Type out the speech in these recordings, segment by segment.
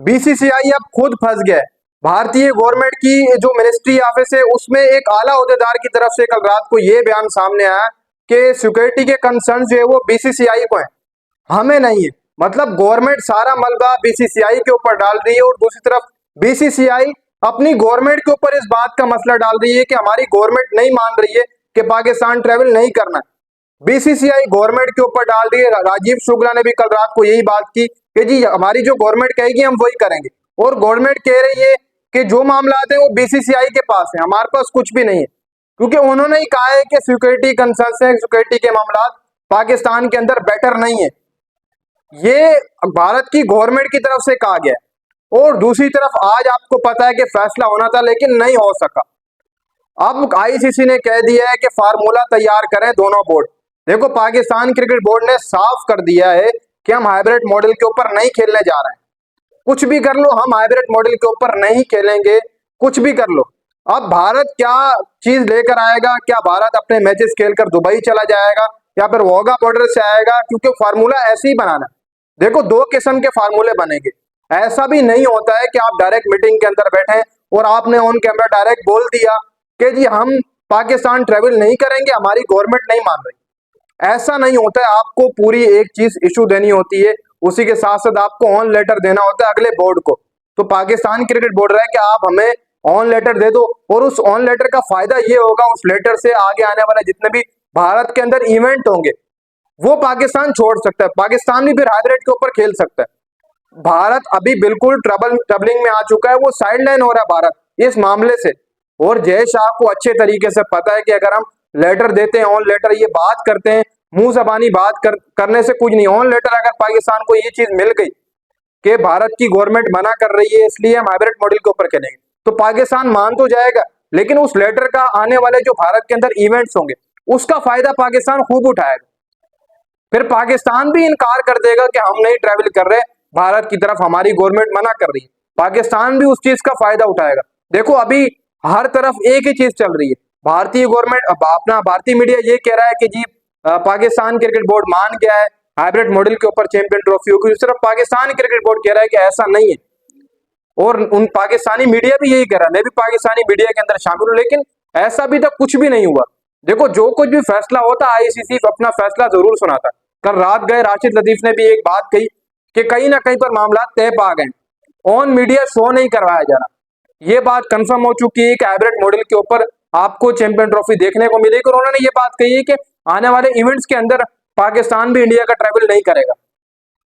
BCCI अब खुद फंस गया है। भारतीय गवर्नमेंट की जो मिनिस्ट्री ऑफिस है उसमें एक आला ओहदेदार की तरफ से कल रात को यह बयान सामने आया कि सिक्योरिटी के कंसर्न जो है वो बीसीसीआई को है, हमें नहीं है। मतलब गवर्नमेंट सारा मलबा बीसीसीआई के ऊपर डाल रही है और दूसरी तरफ बीसीसीआई अपनी गवर्नमेंट के ऊपर इस बात का मसला डाल रही है कि हमारी गवर्नमेंट नहीं मान रही है कि पाकिस्तान ट्रेवल नहीं करना है। बीसीसीआई गवर्नमेंट के ऊपर डाल रही है। राजीव शुक्ला ने भी कल रात को यही बात की कि जी हमारी जो गवर्नमेंट कहेगी हम वही करेंगे, और गवर्नमेंट कह रही है कि जो मामला है वो बीसीसीआई के पास है, हमारे पास कुछ भी नहीं है, क्योंकि उन्होंने ही कहा है कि सिक्योरिटी कंसर्न है, सिक्योरिटी के मामला पाकिस्तान के अंदर बेटर नहीं है। ये भारत की गवर्नमेंट की तरफ से कहा गया है। और दूसरी तरफ आज आपको पता है कि फैसला होना था लेकिन नहीं हो सका। अब आईसीसी ने कह दिया है कि फार्मूला तैयार करें दोनों बोर्ड। देखो पाकिस्तान क्रिकेट बोर्ड ने साफ कर दिया है कि हम हाइब्रिड मॉडल के ऊपर नहीं खेलने जा रहे हैं। कुछ भी कर लो, हम हाइब्रिड मॉडल के ऊपर नहीं खेलेंगे, कुछ भी कर लो। अब भारत क्या चीज लेकर आएगा? क्या भारत अपने मैचेस खेलकर दुबई चला जाएगा या फिर वोगा बॉर्डर से आएगा? क्योंकि फार्मूला ऐसे ही बनाना है। देखो दो किस्म के फार्मूले बनेंगे। ऐसा भी नहीं होता है कि आप डायरेक्ट मीटिंग के अंदर बैठे और आपने ऑन कैमरा डायरेक्ट बोल दिया कि जी हम पाकिस्तान ट्रेवल नहीं करेंगे, हमारी गवर्नमेंट नहीं मान रही। ऐसा नहीं होता है। आपको पूरी एक चीज इशू देनी होती है, उसी के साथ साथ आपको ऑन लेटर देना होता है अगले बोर्ड को। तो पाकिस्तान क्रिकेट बोर्ड रहा है कि आप हमें ऑन लेटर दे दो, और उस ऑन लेटर का फायदा ये होगा उस लेटर से आगे आने वाले जितने भी भारत के अंदर इवेंट होंगे वो पाकिस्तान छोड़ सकता है। पाकिस्तान भी फिर हाइब्रिड के ऊपर खेल सकता है। भारत अभी बिल्कुल ट्रबलिंग में आ चुका है, वो साइडलाइन हो रहा है भारत इस मामले से। और जय शाह को अच्छे तरीके से पता है कि अगर हम लेटर देते हैं, ऑन लेटर ये बात करते हैं, मुंह जबानी बात करने से कुछ नहीं। ऑन लेटर अगर पाकिस्तान को ये चीज मिल गई कि भारत की गवर्नमेंट मना कर रही है इसलिए हम हाइब्रिड मॉडल के ऊपर खेलेंगे, तो पाकिस्तान मान तो जाएगा, लेकिन उस लेटर का आने वाले जो भारत के अंदर इवेंट्स होंगे उसका फायदा पाकिस्तान खूब उठाएगा। फिर पाकिस्तान भी इनकार कर देगा कि हम नहीं ट्रैवल कर रहे भारत की तरफ, हमारी गवर्नमेंट मना कर रही है। पाकिस्तान भी उस चीज का फायदा उठाएगा। देखो अभी हर तरफ एक ही चीज चल रही है। भारतीय गवर्नमेंट अपना भारतीय मीडिया ये कह रहा है कि जी पाकिस्तान क्रिकेट बोर्ड मान गया है हाइब्रिड मॉडल के ऊपर चैंपियन ट्रॉफी होगी। दूसरी तरफ पाकिस्तान क्रिकेट बोर्ड कह रहा है कि ऐसा नहीं है, और उन पाकिस्तानी मीडिया भी यही कह रहा है। मैं भी पाकिस्तानी मीडिया के अंदर शामिल हूं, लेकिन ऐसा अभी तक कुछ भी नहीं हुआ। देखो जो कुछ भी फैसला होता आईसीसी अपना फैसला जरूर सुनाता। कल रात गए राशिद लतीफ ने भी एक बात कही कि कहीं ना कहीं पर मामला तय पा गए, ऑन मीडिया शो नहीं करवाया जा रहा। ये बात कंफर्म हो चुकी है कि हाइब्रिड मॉडल के ऊपर आपको चैंपियन ट्रॉफी देखने को मिलेगी। और उन्होंने ये बात कही है कि आने वाले इवेंट्स के अंदर पाकिस्तान भी इंडिया का ट्रैवल नहीं करेगा।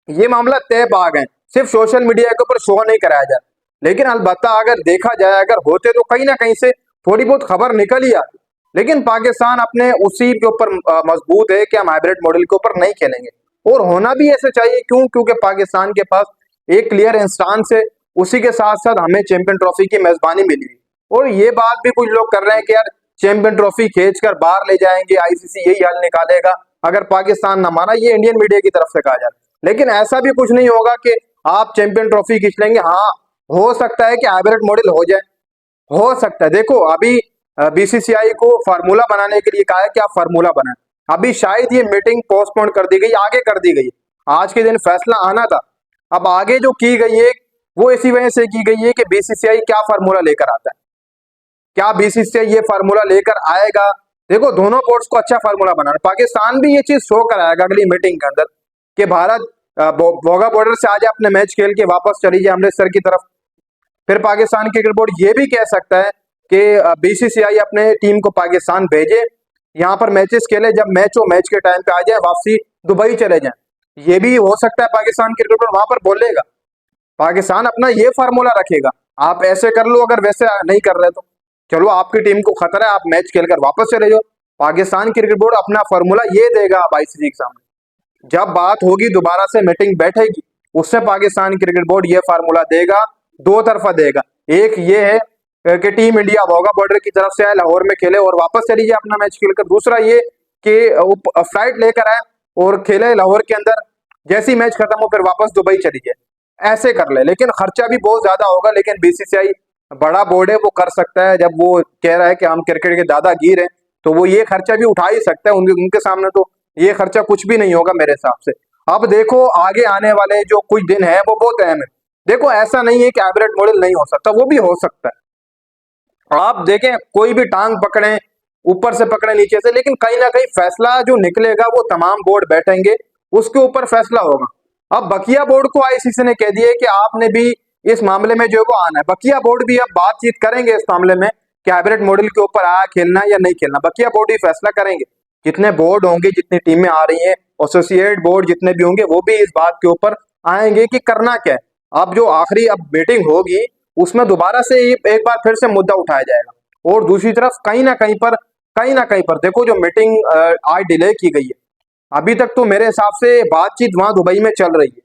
ये मामला तय पा गए, सिर्फ सोशल मीडिया के ऊपर शो नहीं कराया जाए। लेकिन अलबत्ता अगर देखा जाए अगर होते तो कहीं ना कहीं से थोड़ी बहुत खबर निकल ही आती। लेकिन पाकिस्तान अपने उसी के ऊपर मजबूत है कि हम हाइब्रिड मॉडल के ऊपर नहीं खेलेंगे, और होना भी ऐसे चाहिए। क्यों? क्योंकि पाकिस्तान के पास एक क्लियर इंस्टांस है, उसी के साथ साथ हमें चैंपियन ट्रॉफी की मेजबानी मिली है। और ये बात भी कुछ लोग कर रहे हैं कि यार चैंपियन ट्रॉफी खींच कर बाहर ले जाएंगे, आईसीसी यही हल निकालेगा अगर पाकिस्तान ना माना, ये इंडियन मीडिया की तरफ से कहा जा रहा है। लेकिन ऐसा भी कुछ नहीं होगा कि आप चैंपियन ट्रॉफी खींच लेंगे। हाँ हो सकता है कि हाइब्रिड मॉडल हो जाए, हो सकता है। देखो अभी बीसीसीआई को फार्मूला बनाने के लिए कहा है कि आप फार्मूला बनाएं। अभी शायद ये मीटिंग पोस्टपोन कर दी गई, आगे कर दी गई। आज के दिन फैसला आना था, अब आगे जो की गई है वो इसी वजह से की गई है कि बीसीसीआई क्या फार्मूला लेकर आता है, क्या बीसीसीआई ये फार्मूला लेकर आएगा। देखो दोनों बोर्ड्स को अच्छा फार्मूला बनाना। पाकिस्तान भी ये चीज शो कराएगा अगली मीटिंग के अंदर कि भारत वोगा बॉर्डर से आ जाए, अपने मैच खेल के वापस चली जाए अमृतसर की तरफ। फिर पाकिस्तान क्रिकेट बोर्ड ये भी कह सकता है कि बीसीसीआई अपने टीम को पाकिस्तान भेजे, यहाँ पर मैचेस खेले, जब मैच हो मैच के टाइम पे आ जाए, वापसी दुबई चले जाए। ये भी हो सकता है पाकिस्तान क्रिकेट बोर्ड वहां पर बोलेगा। पाकिस्तान अपना ये फार्मूला रखेगा, आप ऐसे कर लो, अगर वैसे नहीं कर रहे तो चलो आपकी टीम को खतरा है, आप मैच खेलकर वापस चले जाओ। पाकिस्तान क्रिकेट बोर्ड अपना फार्मूला ये देगा अब आईसीसी के सामने। जब बात होगी दोबारा से मीटिंग बैठेगी, उससे पाकिस्तान क्रिकेट बोर्ड ये फार्मूला देगा, दो तरफा देगा। एक ये है कि टीम इंडिया वोगा बॉर्डर की तरफ से आए, लाहौर में खेले और वापस चली जाए अपना मैच खेलकर। दूसरा ये कि फ्लाइट लेकर आए और खेले लाहौर के अंदर, जैसी मैच खत्म हो फिर वापस दुबई चली जाए, ऐसे कर ले। लेकिन खर्चा भी बहुत ज्यादा होगा, लेकिन बीसीसीआई बड़ा बोर्ड है, वो कर सकता है। जब वो कह रहा है कि हम क्रिकेट के दादागीर हैं, तो वो ये खर्चा भी उठा ही सकता है। उनके सामने तो ये खर्चा कुछ भी नहीं होगा मेरे हिसाब से। अब देखो आगे आने वाले जो कुछ दिन है वो बहुत अहम है। देखो ऐसा नहीं है कि हाइब्रिड मॉडल नहीं हो सकता, वो भी हो सकता है। आप देखें कोई भी टांग पकड़े, ऊपर से पकड़े नीचे से, लेकिन कहीं ना कहीं फैसला जो निकलेगा वो तमाम बोर्ड बैठेंगे, उसके ऊपर फैसला होगा। अब बकिया बोर्ड को आईसीसी ने कह दिया है कि आपने भी इस मामले में जो है वो आना है। बकिया बोर्ड भी अब बातचीत करेंगे इस मामले में कि हाइब्रिड मॉडल के ऊपर आया खेलना है या नहीं खेलना। बकिया बोर्ड ही फैसला करेंगे। जितने बोर्ड होंगे, जितनी टीमें आ रही हैं, एसोसिएट बोर्ड जितने भी होंगे, वो भी इस बात के ऊपर आएंगे कि करना क्या है। अब जो आखिरी अब मीटिंग होगी उसमें दोबारा से एक बार फिर से मुद्दा उठाया जाएगा। और दूसरी तरफ कहीं ना कहीं पर देखो जो मीटिंग आज डिले की गई है, अभी तक तो मेरे हिसाब से बातचीत वहां दुबई में चल रही है।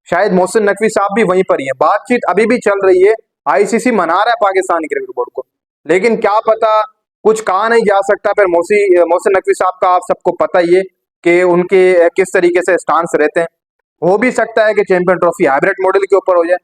शायद मोहसिन नकवी साहब भी वहीं पर ही है, बातचीत अभी भी चल रही है। आईसीसी मना रहा है पाकिस्तानी क्रिकेट बोर्ड को, लेकिन क्या पता, कुछ कहा नहीं जा सकता। फिर मोहसिन नकवी साहब का आप सबको पता ही है कि उनके किस तरीके से स्टांस रहते हैं। हो भी सकता है कि चैंपियन ट्रॉफी हाइब्रिड मॉडल के ऊपर हो जाए,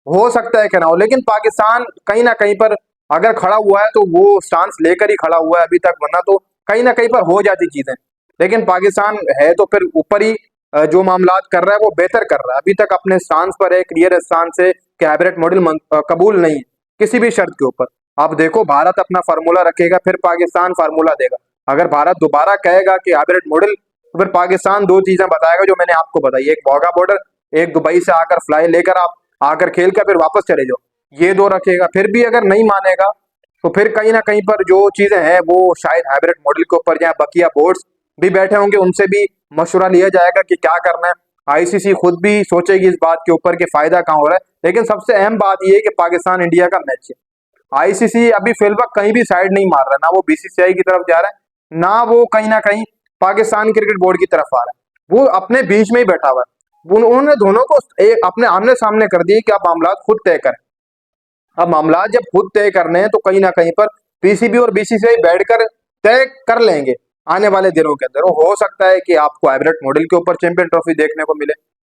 हो सकता है कि ना हो, लेकिन पाकिस्तान कहीं ना कहीं पर अगर खड़ा हुआ है तो वो स्टांस लेकर ही खड़ा हुआ है अभी तक, वरना तो कहीं ना कहीं पर हो जाती चीजें। लेकिन पाकिस्तान है तो फिर ऊपर ही जो मामलात कर रहा है वो बेहतर कर रहा है। अभी तक अपने स्टांस पर है, क्लियर स्टांस है कि हाइब्रिड मॉडल कबूल नहीं है किसी भी शर्त के ऊपर। अब देखो भारत अपना फार्मूला रखेगा, फिर पाकिस्तान फार्मूला देगा। अगर भारत दोबारा कहेगा कि हाइब्रिड मॉडल, तो फिर पाकिस्तान दो चीजें बताएगा जो मैंने आपको बताई, एक वाघा बॉर्डर, एक दुबई से आकर फ्लाई लेकर आप आकर खेल कर फिर वापस चले जाओ, ये दो रखेगा। फिर भी अगर नहीं मानेगा तो फिर कहीं ना कहीं पर जो चीजें हैं वो शायद हाइब्रिड मॉडल के ऊपर जाए। बकिया बोर्ड्स भी बैठे होंगे, उनसे भी मशवरा लिया जाएगा कि क्या करना है। आईसीसी खुद भी सोचेगी इस बात के ऊपर कि फायदा कहाँ हो रहा है। लेकिन सबसे अहम बात यह है कि पाकिस्तान इंडिया का मैच है। आईसीसी अभी फिलहाल कहीं भी साइड नहीं मार रहा, ना वो बीसीसीआई की तरफ जा रहा है, ना वो कहीं ना कहीं पाकिस्तान क्रिकेट बोर्ड की तरफ आ रहा है। वो अपने बीच में ही बैठा हुआ है। उन्होंने दोनों को एक अपने आमने सामने कर दिए कि आप मामला खुद तय करें। अब मामला जब खुद तय करने हैं तो कहीं ना कहीं पर पीसीबी और बीसीसीआई बैठकर तय कर लेंगे आने वाले दिनों के अंदर। हो सकता है कि आपको हाइब्रिड मॉडल के ऊपर चैंपियन ट्रॉफी देखने को मिले,